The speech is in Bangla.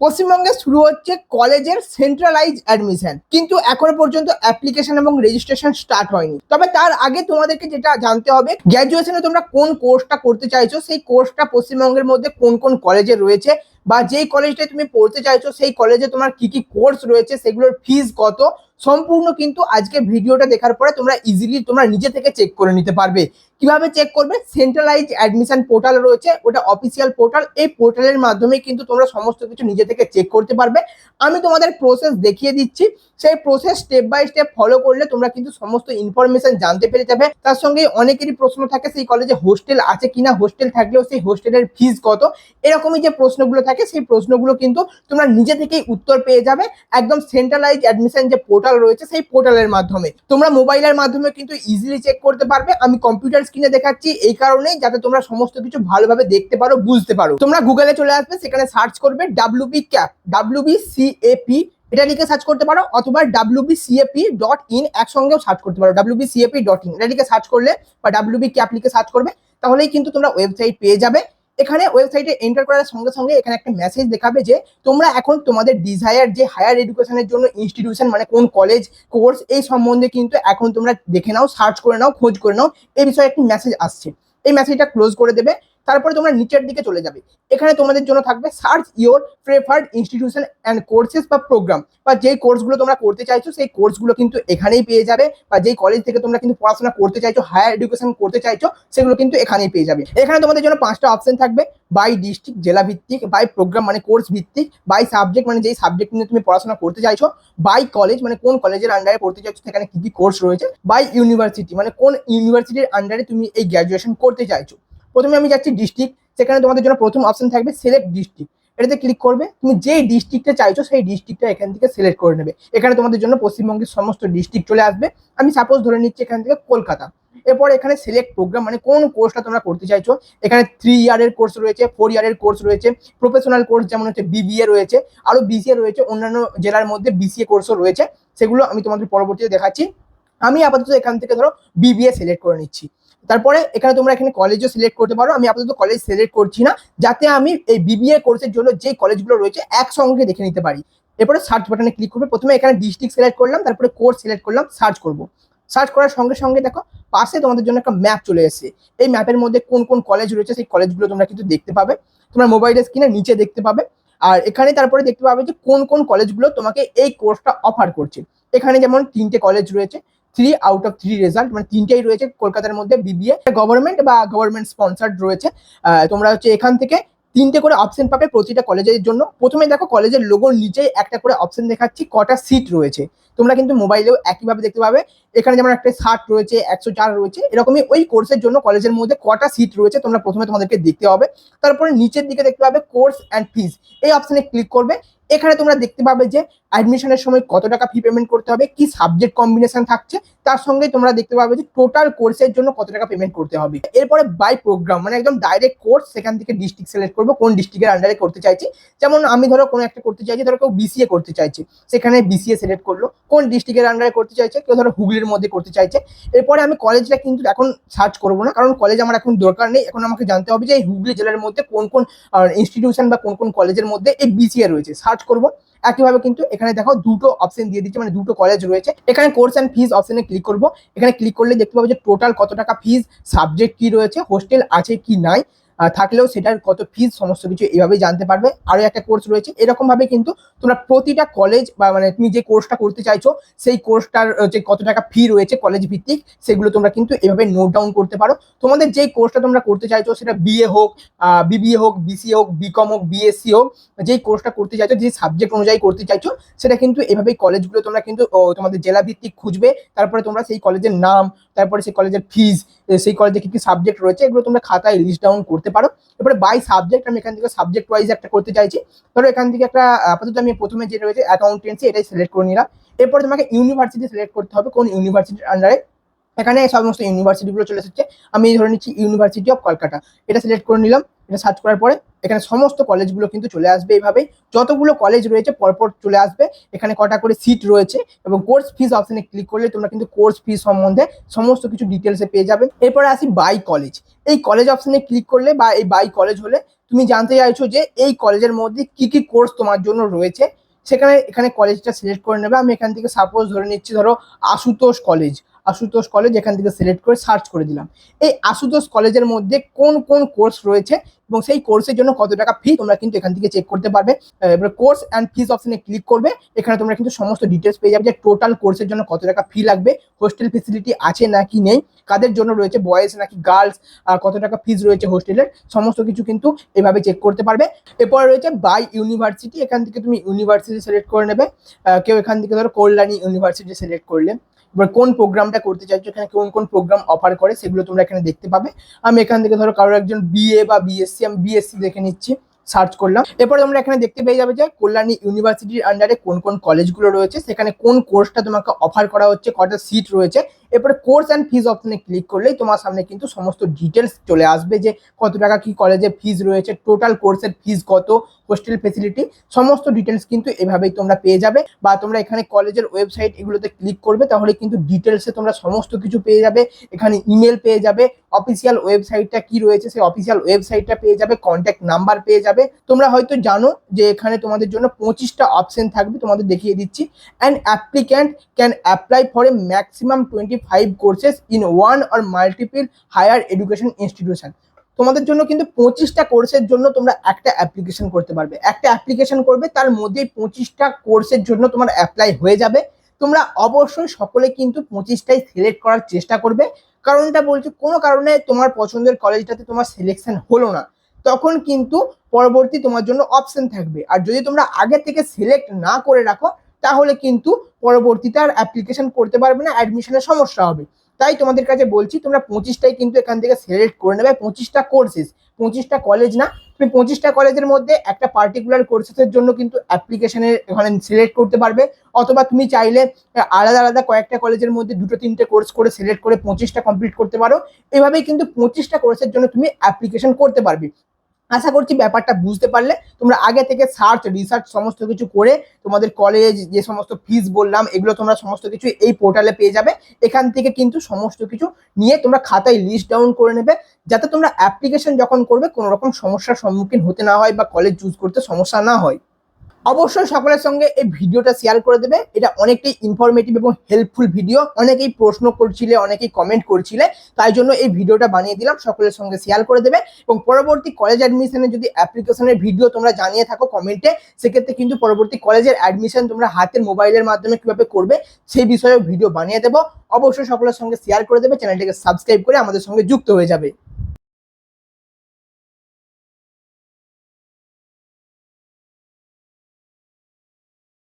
পশ্চিমবঙ্গে শুরু হচ্ছে কলেজের সেন্ট্রালাইজ অ্যাডমিশন, কিন্তু এখনো পর্যন্ত অ্যাপ্লিকেশন এবং রেজিস্ট্রেশন স্টার্ট হয়নি। তবে তার আগে তোমাদেরকে যেটা জানতে হবে, গ্র্যাজুয়েশনে তোমরা কোন কোর্সটা করতে চাইছো, সেই কোর্সটা পশ্চিমবঙ্গের মধ্যে কোন কোন কলেজে রয়েছে, বা যেই কলেজটায় তুমি পড়তে চাইছো সেই কলেজে তোমার কি কি কোর্স রয়েছে, সেগুলোর ফিস কত, সম্পূর্ণ কিন্তু আজকে ভিডিওটা দেখার পরে তোমরা ইজিলি তোমরা নিজে থেকে চেক করে নিতে পারবে। কিভাবে চেক করবে? সেন্ট্রালাইজ অ্যাডমিশন পোর্টাল রয়েছে, ওটা অফিসিয়াল পোর্টাল। এই পোর্টালের মাধ্যমে কিন্তু তোমরা সমস্ত কিছু নিজে থেকে চেক করতে পারবে। আমি তোমাদের প্রসেস দেখিয়ে দিচ্ছি, সেই process step by step follow করলে তোমরা কিন্তু সমস্ত ইনফরমেশন জানতে পেরে যাবে। তার সঙ্গে অনেকেরই প্রশ্ন থাকে সেই কলেজে হোস্টেল আছে কিনা, হোস্টেল থাকলেও সেই হোস্টেলের ফিস কত, এরকমই যে প্রশ্নগুলো থাকে সেই প্রশ্নগুলো কিন্তু তোমরা নিজে থেকেই উত্তর পেয়ে যাবে একদম সেন্ট্রালাইজ অ্যাডমিশন যে পোর্টাল রয়েছে সেই পোর্টালের মাধ্যমে। তোমরা মোবাইলের মাধ্যমে কিন্তু ইজিলি চেক করতে পারবে। আমি কম্পিউটার স্ক্রিনে দেখাচ্ছি এই কারণেই, যাতে তোমরা সমস্ত কিছু ভালোভাবে দেখতে পারো, বুঝতে পারো। তোমরা গুগলে চলে আসবে, সেখানে সার্চ করবে ডাব্লিউবি ক্যাপ, WBCAP, এটা লিখে সার্চ করতে পারো, অথবা WBCAP.in একসঙ্গেও সার্চ করতে পারো, WBCAP.in এটা লিখে সার্চ করলে, বা WB ক্যাপ লিখে সার্চ করবে, তাহলেই কিন্তু তোমরা ওয়েবসাইট পেয়ে যাবে। এখানে ওয়েবসাইটে এন্টার করার সঙ্গে সঙ্গে এখানে একটা মেসেজ দেখাবে যে তোমরা এখন তোমাদের ডিজায়ার যে হায়ার এডুকেশনের জন্য ইনস্টিটিউশন, মানে কোন কলেজ কোর্স, এই সম্বন্ধে কিন্তু এখন তোমরা দেখে নাও, সার্চ করে নাও, খোঁজ করে নাও, এই বিষয়ে একটি মেসেজ আসছে। এই মেসেজটা ক্লোজ করে দেবে। তারপরে তোমরা নিচের দিকে চলে যাবে, এখানে তোমাদের জন্য থাকবে search your preferred institution and courses বা প্রোগ্রাম, বা যেই কোর্সগুলো তোমরা করতে চাইছো সেই কোর্সগুলো কিন্তু এখানেই পেয়ে যাবে, বা যেই কলেজ থেকে তোমরা কিন্তু পড়াশোনা করতে চাইছো, হায়ার এডুকেশন করতে চাইছো, সেগুলো কিন্তু এখানেই পেয়ে যাবে। এখানে তোমাদের জন্য 5টা অপশন থাকবে: বাই ডিস্ট্রিক্ট, জেলা ভিত্তিক; বাই প্রোগ্রাম মানে কোর্স ভিত্তিক; বাই সাবজেক্ট মানে যেই সাবজেক্ট নিয়ে তুমি পড়াশোনা করতে চাইছো; বাই কলেজ মানে কোন কলেজের আন্ডারে পড়তে চাইছো, সেখানে কি কি কোর্স রয়েছে; বাই ইউনিভার্সিটি মানে কোন ইউনিভার্সিটির আন্ডারে তুমি এই গ্র্যাজুয়েশন করতে চাইছো। প্রথমে আমি যাচ্ছি ডিস্ট্রিক্ট, সেখানে তোমাদের জন্য প্রথম অপশন থাকবে সিলেক্ট ডিস্ট্রিক্ট। এটাতে ক্লিক করবে, তুমি যেই ডিস্ট্রিক্টে চাইছো সেই ডিস্ট্রিক্টটা এখান থেকে সিলেক্ট করে নেবে। এখানে তোমাদের জন্য পশ্চিমবঙ্গের সমস্ত ডিস্ট্রিক্ট চলে আসবে। আমি সাপোজ ধরে নিচ্ছি এখান থেকে কলকাতা। এরপর এখানে সিলেক্ট প্রোগ্রাম মানে কোন কোর্সটা তোমরা করতে চাইছো। এখানে 3 ইয়ারের কোর্স রয়েছে, 4 ইয়ারের কোর্স রয়েছে, প্রফেশনাল কোর্স যেমন হচ্ছে BBA রয়েছে, আরো BCA রয়েছে, অন্যান্য জেলার মধ্যে BCA কোর্সও রয়েছে, সেগুলো আমি তোমাদের পরবর্তীতে দেখাচ্ছি। আমি আপাতত এখান থেকে ধরো BBA সিলেক্ট করে নিচ্ছি। তারপরে এখানে তোমরা এখানে কলেজও সিলেক্ট করতে পারো। আমি আপাতত কলেজ সিলেক্ট করছি না, যাতে আমি এই BBA কোর্সের জন্য যে কলেজগুলো রয়েছে একসঙ্গে দেখে নিতে পারি। এরপরে সার্চ বাটনে ক্লিক করবে। প্রথমে এখানে ডিস্ট্রিক্ট সিলেক্ট করলাম, তারপরে কোর্স সিলেক্ট করলাম, সার্চ করব। সার্চ করার সঙ্গে সঙ্গে দেখো পাশে তোমাদের জন্য একটা ম্যাপ চলে এসেছে। এই ম্যাপের মধ্যে কোন কোন কলেজ রয়েছে সেই কলেজগুলো তোমরা কিন্তু দেখতে পাবে, তোমার মোবাইলের স্ক্রিনে নিচে দেখতে পাবে। আর এখানে তারপরে দেখতে পাবে যে কোন কোন কলেজগুলো তোমাকে এই কোর্সটা অফার করছে। এখানে যেমন 3টে কলেজ রয়েছে, 3 আউট অফ 3 রেজাল্ট, মানে 3টাই রয়েছে কলকাতার মধ্যে BBA, গভর্নমেন্ট বা গভর্নমেন্ট স্পন্সার্ড রয়েছে। তোমরা হচ্ছে এখান থেকে 3টে করে অপশন পাবে প্রতিটা কলেজের জন্য। প্রথমে দেখো কলেজের লোগোর নিচেই একটা করে অপশন দেখাচ্ছি কটা সিট রয়েছে। তোমরা কিন্তু মোবাইলেও একইভাবে দেখতে পাবে। এখানে যেমন একটা 60 রয়েছে, 104 রয়েছে, এরকমই ওই কোর্সের জন্য কলেজের মধ্যে কটা সিট রয়েছে তোমরা প্রথমে তোমাদেরকে দেখতে হবে। তারপরে নিচের দিকে দেখতে পাবে কোর্স অ্যান্ড ফিস, এই অপশনে ক্লিক করবে। এখানে তোমরা দেখতে পাবে যে অ্যাডমিশনের সময় কত টাকা ফি পেমেন্ট করতে হবে, কি সাবজেক্ট কম্বিনেশন থাকছে, তার সঙ্গে তোমরা দেখতে পাবে যে টোটাল কোর্সের জন্য কত টাকা পেমেন্ট করতে হবে। এরপরে বাই প্রোগ্রাম মানে একদম ডাইরেক্ট কোর্স, সেখান থেকে ডিস্ট্রিক্ট সিলেক্ট করবো কোন ডিস্ট্রিক্টের আন্ডারে করতে চাইছি। যেমন আমি ধরো কোনো একটা করতে চাইছি, ধরো কেউ BCA করতে চাইছে, সেখানে BCA সিলেক্ট করলো। কোন ডিস্ট্রিক্টের আন্ডারে করতে চাইছে, কেউ ধরো হুগলির মধ্যে করতে চাইছে। এরপরে আমি কলেজটা কিন্তু এখন সার্চ করবো না, কারণ কলেজ আমার এখন দরকার নেই। এখন আমাকে জানতে হবে যে এই হুগলি জেলার মধ্যে কোন কোন ইনস্টিটিউশন বা কোন কোন কলেজের মধ্যে এই BCA রয়েছে, সার্চ করবো। একইভাবে কিন্তু এখানে দেখো দুটো অপশন দিয়ে দিচ্ছে, মানে দুটো কলেজ রয়েছে। এখানে কোর্স অ্যান্ড ফিস অপশনে ক্লিক করব। এখানে ক্লিক করলে দেখতে পাবো যে টোটাল কত টাকা ফিস, সাবজেক্ট কি রয়েছে, হোস্টেল আছে কি নাই, থাকলেও সেটার কত ফিস, সমস্ত কিছু এইভাবেই জানতে পারবে। আরো একটা কোর্স রয়েছে, এরকম ভাবে কিন্তু তোমরা প্রতিটা কলেজ বা মানে তুমি যে কোর্সটা করতে চাইছো সেই কোর্সটার যে কত টাকা ফি রয়েছে কলেজ ভিত্তিক, সেগুলো তোমরা কিন্তু এভাবে নোট ডাউন করতে পারো। তোমাদের যেই কোর্সটা তোমরা করতে চাইছো, সেটা BA হোক, BBA হোক, BCA হোক, BCom হোক, BSc হোক, যেই কোর্সটা করতে চাইছো, যে সাবজেক্ট অনুযায়ী করতে চাইছো, সেটা কিন্তু এভাবেই কলেজগুলো তোমরা কিন্তু তোমাদের জেলা ভিত্তিক খুঁজবে। তারপরে তোমরা সেই কলেজের নাম, তারপরে সেই কলেজের ফিস, সেই কলেজে কি কি সাবজেক্ট রয়েছে, এগুলো তোমরা খাতায় লিস্ট ডাউন করতে পারো। এরপরে বাই সাবজেক্ট, আমি এখান থেকে সাবজেক্ট ওয়াইজ একটা করতে চাইছি। ধরো এখান থেকে একটা আপাতত আমি প্রথমে যে রয়েছে অ্যাকাউন্টেন্সি, এটাই সিলেক্ট করে নিলাম। এরপরে তোমাকে ইউনিভার্সিটি সিলেক্ট করতে হবে, কোন ইউনিভার্সিটির আন্ডারে। এখানে সমস্ত ইউনিভার্সিটিগুলো চলে এসেছে। আমি ধরে নিচ্ছি ইউনিভার্সিটি অফ কলকাতা, এটা সিলেক্ট করে নিলাম। এটা সার্চ করার পরে এখানে সমস্ত কলেজগুলো কিন্তু চলে আসবে। এইভাবেই যতগুলো কলেজ রয়েছে পরপর চলে আসবে। এখানে কটা করে সিট রয়েছে, এবং কোর্স ফিস অপশনে ক্লিক করলে তোমরা কিন্তু কোর্স ফিস সম্বন্ধে সমস্ত কিছু ডিটেলসে পেয়ে যাবে। এরপরে আসি বাই কলেজ। এই কলেজ অপশনে ক্লিক করলে বা এই বাই কলেজ হলে তুমি জানতে চাইছো যে এই কলেজের মধ্যে কি কি কোর্স তোমার জন্য রয়েছে, এখানে কলেজটা সিলেক্ট করে নেবে। আমি এখান থেকে সাপোজ ধরে নিচ্ছি, ধরো আশুতোষ কলেজ এখান থেকে সিলেক্ট করে সার্চ করে দিলাম। এই আশুতোষ কলেজের মধ্যে কোন কোন কোর্স রয়েছে এবং সেই কোর্সের জন্য কত টাকা ফি তোমরা কিন্তু এখান থেকে চেক করতে পারবে। এবার কোর্স অ্যান্ড ফিস অপশনে ক্লিক করবে, এখানে তোমরা কিন্তু সমস্ত ডিটেলস পেয়ে যাবে যে টোটাল কোর্সের জন্য কত টাকা ফি লাগবে, হোস্টেল ফেসিলিটি আছে নাকি নেই, কাদের জন্য রয়েছে, বয়েজ নাকি গার্লস, আর কত টাকা ফিস রয়েছে হোস্টেলের, সমস্ত কিছু কিন্তু এভাবে চেক করতে পারবে। এরপরে রয়েছে বাই ইউনিভার্সিটি, এখান থেকে তুমি ইউনিভার্সিটি সিলেক্ট করে নেবে। কেউ এখান থেকে ধরো কল্যাণী ইউনিভার্সিটি সিলেক্ট করলে, এবার কোন প্রোগ্রামটা করতে চাইছো, এখানে কোন কোন প্রোগ্রাম অফার করে সেগুলো তোমরা এখানে দেখতে পাবে। আমি এখান থেকে ধরো কারোর একজন বিএ বা বিএসসি, আমি বিএসসি দেখে নিচ্ছি, সার্চ করলাম। এরপরে তোমরা এখানে দেখতে পেয়ে যাবে যে কল্যাণী ইউনিভার্সিটির আন্ডারে কোন কোন কলেজগুলো রয়েছে, সেখানে কোন কোর্সটা তোমাকে অফার করা হচ্ছে, কটা সিট রয়েছে। এরপরে কোর্স অ্যান্ড ফিস অপশনে ক্লিক করলেই তোমার সামনে কিন্তু সমস্ত ডিটেলস চলে আসবে যে কত টাকা কি কলেজে ফিস রয়েছে, টোটাল কোর্সের ফিস কত, হোস্টেল ফেসিলিটি, সমস্ত ডিটেলস কিন্তু এভাবেই তোমরা পেয়ে যাবে। বা তোমরা এখানে কলেজের ওয়েবসাইট এগুলোতে ক্লিক করবে, তাহলে কিন্তু ডিটেলসে তোমরা সমস্ত কিছু পেয়ে যাবে। এখানে ইমেল পেয়ে যাবে, অফিসিয়াল ওয়েবসাইটটা কি রয়েছে সেই অফিসিয়াল ওয়েবসাইটটা পেয়ে যাবে, কন্ট্যাক্ট নাম্বার পেয়ে যাবে। তোমরা হয়তো জানো যে এখানে তোমাদের জন্য 25টা অপশন থাকবে, তোমাদের দেখিয়ে দিচ্ছি। An applicant can apply for a maximum 25 courses in one or multiple higher education institution. তোমাদের জন্য কিন্তু 25টা কোর্সের জন্য তোমরা একটা অ্যাপ্লিকেশন করতে পারবে, একটা অ্যাপ্লিকেশন করবে, তার মধ্যেই 25টা কোর্সের জন্য তোমার অ্যাপ্লাই হয়ে যাবে। তোমরা অবশ্যই সকলে কিন্তু 25টাই সিলেক্ট করার চেষ্টা করবে। কারণটা বলছি, কোনো কারণে তোমার পছন্দের কলেজটাতে তোমার সিলেকশন হলো না, তখন কিন্তু পরবর্তী তোমার জন্য অপশন থাকবে। আর যদি তোমরা আগে থেকে সিলেক্ট না করে রাখো, তাহলে কিন্তু পরবর্তীতে আর অ্যাপ্লিকেশন করতে পারবে না, অ্যাডমিশনের সমস্যা হবে। তাই তোমাদের কাছে বলছি, তোমরা 25টাই কিন্তু এখান থেকে সিলেক্ট করে নেবে। 25টা কোর্সেস, 25টা কলেজ না, তুমি 25টা কলেজের মধ্যে একটা পার্টিকুলার কোর্সেসের জন্য কিন্তু অ্যাপ্লিকেশনের এখানে সিলেক্ট করতে পারবে। অথবা তুমি চাইলে আলাদা আলাদা কয়েকটা কলেজের মধ্যে 2-3টে কোর্স করে সিলেক্ট করে 25টা কমপ্লিট করতে পারো। এভাবেই কিন্তু 25টা কোর্সের জন্য তুমি অ্যাপ্লিকেশন করতে পারবে। আশা করছি ব্যাপারটা বুঝতে পারলে। তোমরা আগে থেকে রিসার্চ সমস্ত কিছু করে তোমাদের কলেজ যে সমস্ত ফিস বললাম এগুলো তোমরা সমস্ত কিছু এই পোর্টালে পেয়ে যাবে। এখান থেকে কিন্তু সমস্ত কিছু নিয়ে তোমরা খাতায় লিস্ট ডাউন করে নেবে, যাতে তোমরা অ্যাপ্লিকেশন যখন করবে কোনো রকম সমস্যার সম্মুখীন হতে না হয় বা কলেজ চুজ করতে সমস্যা না হয়। অবশ্যই সকলের সঙ্গে এই ভিডিওটা শেয়ার করে দেবে, এটা অনেকটাই ইনফরমেটিভ এবং হেল্পফুল ভিডিও। অনেকেই প্রশ্ন করছিলে, অনেকেই কমেন্ট করছিলে, তাই জন্য এই ভিডিওটা বানিয়ে দিলাম। সকলের সঙ্গে শেয়ার করে দেবে এবং পরবর্তী কলেজ অ্যাডমিশনের যদি অ্যাপ্লিকেশনের ভিডিও তোমরা জানিয়ে থাকো কমেন্টে, সেক্ষেত্রে কিন্তু পরবর্তী কলেজের অ্যাডমিশন তোমরা হাতের মোবাইলের মাধ্যমে কিভাবে করবে সেই বিষয়ে ভিডিও বানিয়ে দেবো। অবশ্যই সকলের সঙ্গে শেয়ার করে দেবে, চ্যানেলটিকে সাবস্ক্রাইব করে আমাদের সঙ্গে যুক্ত হয়ে যাবে।